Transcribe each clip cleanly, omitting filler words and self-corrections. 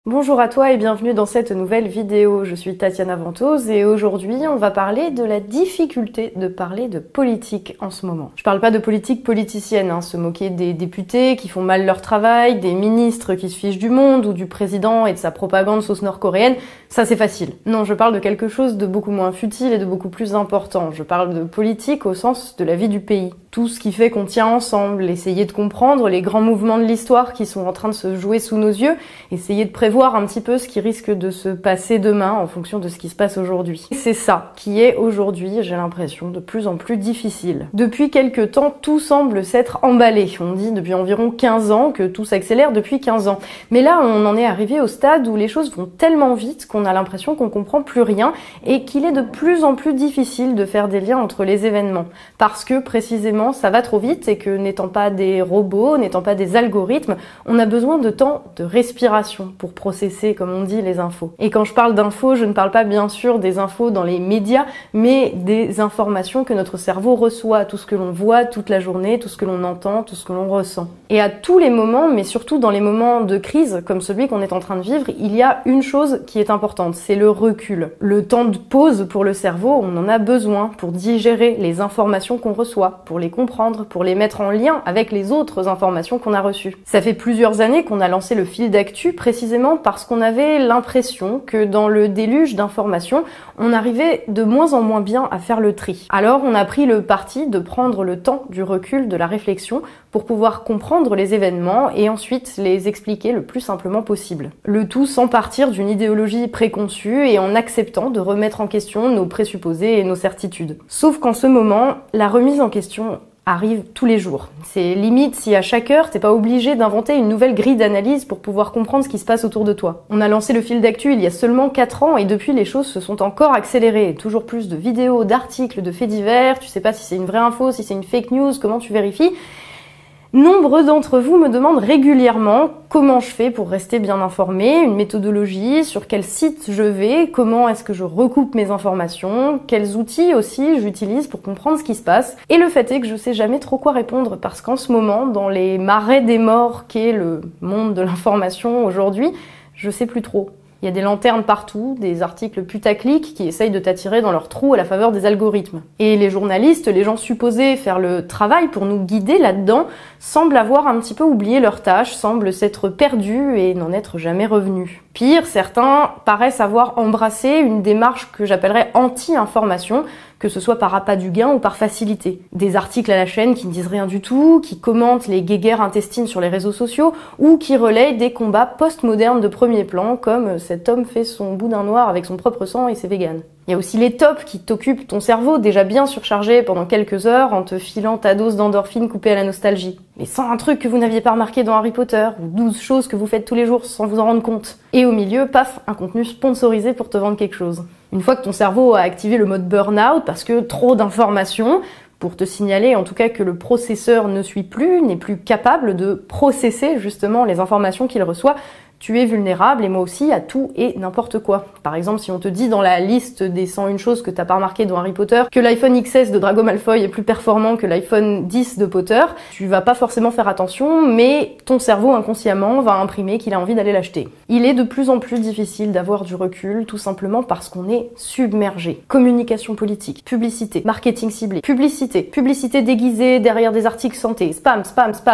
Bonjour à toi et bienvenue dans cette nouvelle vidéo. Je suis Tatiana Ventose et aujourd'hui on va parler de la difficulté de parler de politique en ce moment. Je parle pas de politique politicienne, se moquer des députés qui font mal leur travail, des ministres qui se fichent du monde ou du président et de sa propagande sauce nord-coréenne, ça c'est facile. Non, je parle de quelque chose de beaucoup moins futile et de beaucoup plus important. Je parle de politique au sens de la vie du pays. Tout ce qui fait qu'on tient ensemble, essayer de comprendre les grands mouvements de l'histoire qui sont en train de se jouer sous nos yeux, essayer de prévoir un petit peu ce qui risque de se passer demain en fonction de ce qui se passe aujourd'hui. C'est ça qui est aujourd'hui, j'ai l'impression, de plus en plus difficile. Depuis quelques temps, tout semble s'être emballé. On dit depuis environ 15 ans que tout s'accélère depuis 15 ans. Mais là, on en est arrivé au stade où les choses vont tellement vite qu'on a l'impression qu'on comprend plus rien et qu'il est de plus en plus difficile de faire des liens entre les événements. Parce que, précisément, ça va trop vite et que n'étant pas des robots, n'étant pas des algorithmes, on a besoin de temps de respiration pour processer, comme on dit, les infos. Et quand je parle d'infos, je ne parle pas bien sûr des infos dans les médias, mais des informations que notre cerveau reçoit, tout ce que l'on voit toute la journée, tout ce que l'on entend, tout ce que l'on ressent. Et à tous les moments, mais surtout dans les moments de crise, comme celui qu'on est en train de vivre, il y a une chose qui est importante, c'est le recul. Le temps de pause pour le cerveau, on en a besoin pour digérer les informations qu'on reçoit, pour les comprendre, pour les mettre en lien avec les autres informations qu'on a reçues. Ça fait plusieurs années qu'on a lancé le fil d'actu précisément parce qu'on avait l'impression que dans le déluge d'informations, on arrivait de moins en moins bien à faire le tri. Alors on a pris le parti de prendre le temps du recul, de la réflexion, pour pouvoir comprendre les événements et ensuite les expliquer le plus simplement possible. Le tout sans partir d'une idéologie préconçue et en acceptant de remettre en question nos présupposés et nos certitudes. Sauf qu'en ce moment, la remise en question arrive tous les jours. C'est limite si à chaque heure, t'es pas obligé d'inventer une nouvelle grille d'analyse pour pouvoir comprendre ce qui se passe autour de toi. On a lancé le fil d'actu il y a seulement 4 ans et depuis les choses se sont encore accélérées. Toujours plus de vidéos, d'articles, de faits divers, tu sais pas si c'est une vraie info, si c'est une fake news, comment tu vérifies. Nombre d'entre vous me demandent régulièrement comment je fais pour rester bien informé, une méthodologie, sur quel site je vais, comment est-ce que je recoupe mes informations, quels outils aussi j'utilise pour comprendre ce qui se passe. Et le fait est que je sais jamais trop quoi répondre parce qu'en ce moment, dans les marais des morts qu'est le monde de l'information aujourd'hui, je sais plus trop. Il y a des lanternes partout, des articles putaclic qui essayent de t'attirer dans leur trou à la faveur des algorithmes. Et les journalistes, les gens supposés faire le travail pour nous guider là-dedans, semblent avoir un petit peu oublié leur tâche, semblent s'être perdus et n'en être jamais revenus. Pire, certains paraissent avoir embrassé une démarche que j'appellerais anti-information, que ce soit par appât du gain ou par facilité. Des articles à la chaîne qui ne disent rien du tout, qui commentent les guéguerres intestines sur les réseaux sociaux, ou qui relayent des combats post-modernes de premier plan, comme cet homme fait son boudin noir avec son propre sang et c'est vegan. Il y a aussi les tops qui t'occupent ton cerveau, déjà bien surchargé pendant quelques heures, en te filant ta dose d'endorphine coupée à la nostalgie. Mais sans un truc que vous n'aviez pas remarqué dans Harry Potter, ou 12 choses que vous faites tous les jours sans vous en rendre compte. Et au milieu, paf, un contenu sponsorisé pour te vendre quelque chose. Une fois que ton cerveau a activé le mode burn-out parce que trop d'informations, pour te signaler en tout cas que le processeur ne suit plus, n'est plus capable de processer justement les informations qu'il reçoit, tu es vulnérable et moi aussi à tout et n'importe quoi. Par exemple, si on te dit dans la liste des 101 choses que t'as pas remarqué dans Harry Potter que l'iPhone XS de Drago Malfoy est plus performant que l'iPhone 10 de Potter, tu vas pas forcément faire attention, mais ton cerveau inconsciemment va imprimer qu'il a envie d'aller l'acheter. Il est de plus en plus difficile d'avoir du recul, tout simplement parce qu'on est submergé. Communication politique, publicité, marketing ciblé, publicité déguisée derrière des articles santé, spam,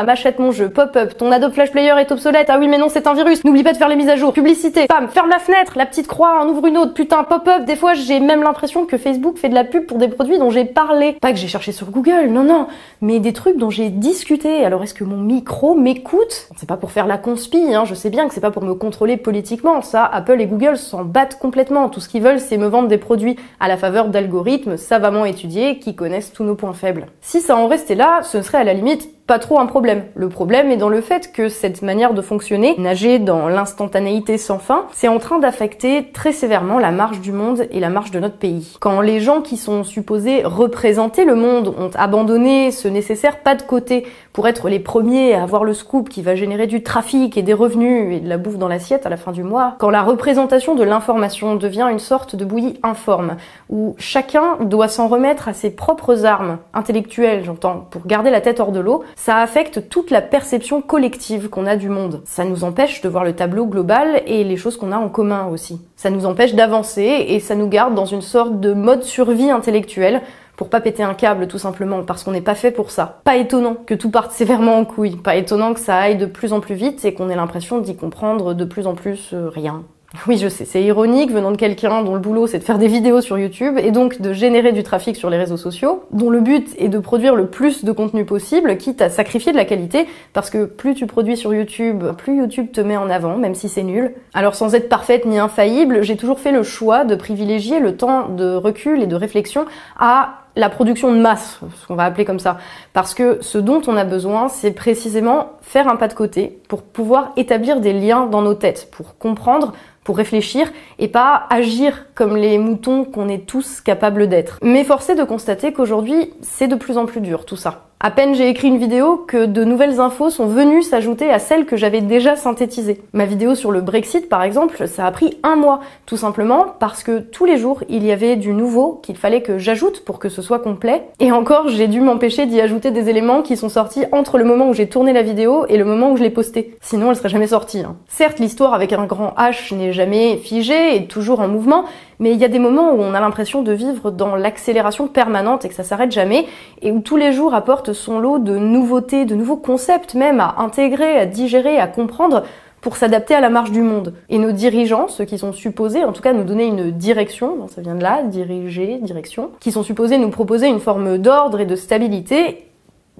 achète mon jeu, pop-up, ton Adobe Flash Player est obsolète, ah oui mais non c'est un virus, n'oublie pas de faire les mises à jour, publicité, spam, ferme la fenêtre, la petite croix, en ouvre une autre, putain, pop-up, des fois j'ai même l'impression que Facebook fait de la pub pour des produits dont j'ai parlé. Pas que j'ai cherché sur Google, non, mais des trucs dont j'ai discuté. Alors est-ce que mon micro m'écoute? C'est pas pour faire la conspi, je sais bien que c'est pas pour me contrôler politiquement, ça, Apple et Google s'en battent complètement. Tout ce qu'ils veulent, c'est me vendre des produits à la faveur d'algorithmes savamment étudiés qui connaissent tous nos points faibles. Si ça en restait là, ce serait à la limite pas trop un problème. Le problème est dans le fait que cette manière de fonctionner, nager dans l'instantanéité sans fin, c'est en train d'affecter très sévèrement la marche du monde et la marche de notre pays. Quand les gens qui sont supposés représenter le monde ont abandonné ce nécessaire pas de côté pour être les premiers à avoir le scoop qui va générer du trafic et des revenus et de la bouffe dans l'assiette à la fin du mois, quand la représentation de l'information devient une sorte de bouillie informe, où chacun doit s'en remettre à ses propres armes, intellectuelles j'entends, pour garder la tête hors de l'eau, ça affecte toute la perception collective qu'on a du monde. Ça nous empêche de voir le tableau global et les choses qu'on a en commun aussi. Ça nous empêche d'avancer et ça nous garde dans une sorte de mode survie intellectuelle pour pas péter un câble tout simplement, parce qu'on n'est pas fait pour ça. Pas étonnant que tout parte sévèrement en couille, pas étonnant que ça aille de plus en plus vite et qu'on ait l'impression d'y comprendre de plus en plus rien. Oui, je sais, c'est ironique venant de quelqu'un dont le boulot c'est de faire des vidéos sur YouTube et donc de générer du trafic sur les réseaux sociaux, dont le but est de produire le plus de contenu possible, quitte à sacrifier de la qualité, parce que plus tu produis sur YouTube, plus YouTube te met en avant, même si c'est nul. Alors sans être parfaite ni infaillible, j'ai toujours fait le choix de privilégier le temps de recul et de réflexion à la production de masse, ce qu'on va appeler comme ça. Parce que ce dont on a besoin, c'est précisément faire un pas de côté pour pouvoir établir des liens dans nos têtes, pour comprendre, pour réfléchir et pas agir comme les moutons qu'on est tous capables d'être. Mais force est de constater qu'aujourd'hui, c'est de plus en plus dur tout ça. À peine j'ai écrit une vidéo que de nouvelles infos sont venues s'ajouter à celles que j'avais déjà synthétisées. Ma vidéo sur le Brexit par exemple, ça a pris 1 mois, tout simplement parce que tous les jours il y avait du nouveau qu'il fallait que j'ajoute pour que ce soit complet. Et encore, j'ai dû m'empêcher d'y ajouter des éléments qui sont sortis entre le moment où j'ai tourné la vidéo et le moment où je l'ai postée. Sinon elle serait jamais sortie. Certes, l'histoire avec un grand H n'est jamais figée et toujours en mouvement, mais il y a des moments où on a l'impression de vivre dans l'accélération permanente et que ça s'arrête jamais, et où tous les jours apportent son lot de nouveautés, de nouveaux concepts même à intégrer, à digérer, à comprendre pour s'adapter à la marche du monde. Et nos dirigeants, ceux qui sont supposés, en tout cas nous donner une direction, ça vient de là, diriger, direction, qui sont supposés nous proposer une forme d'ordre et de stabilité,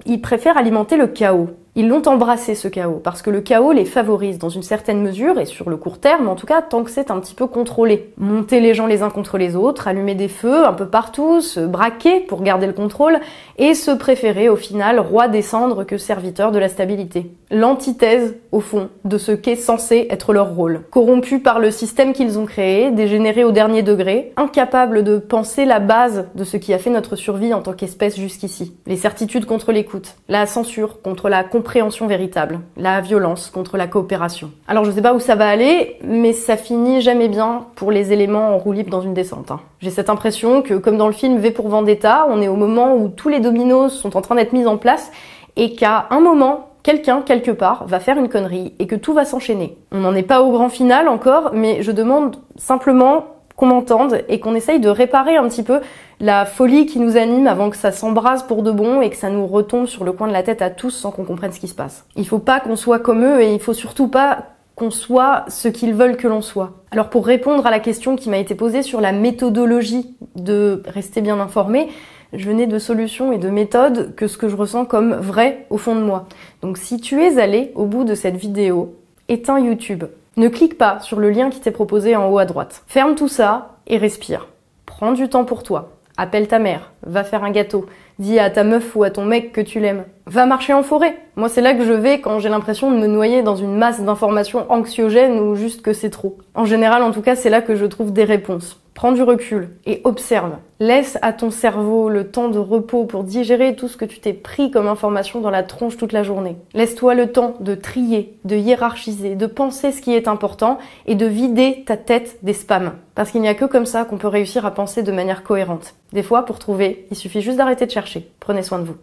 ils préfèrent alimenter le chaos. Ils l'ont embrassé ce chaos, parce que le chaos les favorise dans une certaine mesure, et sur le court terme en tout cas, tant que c'est un petit peu contrôlé. Monter les gens les uns contre les autres, allumer des feux un peu partout, se braquer pour garder le contrôle, et se préférer au final roi des cendres que serviteur de la stabilité. L'antithèse, au fond, de ce qu'est censé être leur rôle. Corrompus par le système qu'ils ont créé, dégénérés au dernier degré, incapables de penser la base de ce qui a fait notre survie en tant qu'espèce jusqu'ici. Les certitudes contre l'écoute, la censure contre la compréhension véritable, la violence contre la coopération. Alors je sais pas où ça va aller, mais ça finit jamais bien pour les éléments en roue libre dans une descente. J'ai cette impression que, comme dans le film V pour Vendetta, on est au moment où tous les dominos sont en train d'être mis en place et qu'à un moment, quelqu'un, quelque part, va faire une connerie et que tout va s'enchaîner. On n'en est pas au grand final encore, mais je demande simplement qu'on m'entende et qu'on essaye de réparer un petit peu la folie qui nous anime avant que ça s'embrase pour de bon et que ça nous retombe sur le coin de la tête à tous sans qu'on comprenne ce qui se passe. Il faut pas qu'on soit comme eux et il faut surtout pas qu'on soit ce qu'ils veulent que l'on soit. Alors pour répondre à la question qui m'a été posée sur la méthodologie de rester bien informé, je n'ai de solutions et de méthodes que ce que je ressens comme vrai au fond de moi. Donc si tu es allé au bout de cette vidéo, éteins YouTube. Ne clique pas sur le lien qui t'est proposé en haut à droite. Ferme tout ça et respire. Prends du temps pour toi. Appelle ta mère, va faire un gâteau, dis à ta meuf ou à ton mec que tu l'aimes. Va marcher en forêt. Moi, c'est là que je vais quand j'ai l'impression de me noyer dans une masse d'informations anxiogènes ou juste que c'est trop. En général, en tout cas, c'est là que je trouve des réponses. Prends du recul et observe. Laisse à ton cerveau le temps de repos pour digérer tout ce que tu t'es pris comme information dans la tronche toute la journée. Laisse-toi le temps de trier, de hiérarchiser, de penser ce qui est important et de vider ta tête des spams. Parce qu'il n'y a que comme ça qu'on peut réussir à penser de manière cohérente. Des fois, pour trouver, il suffit juste d'arrêter de chercher. Prenez soin de vous.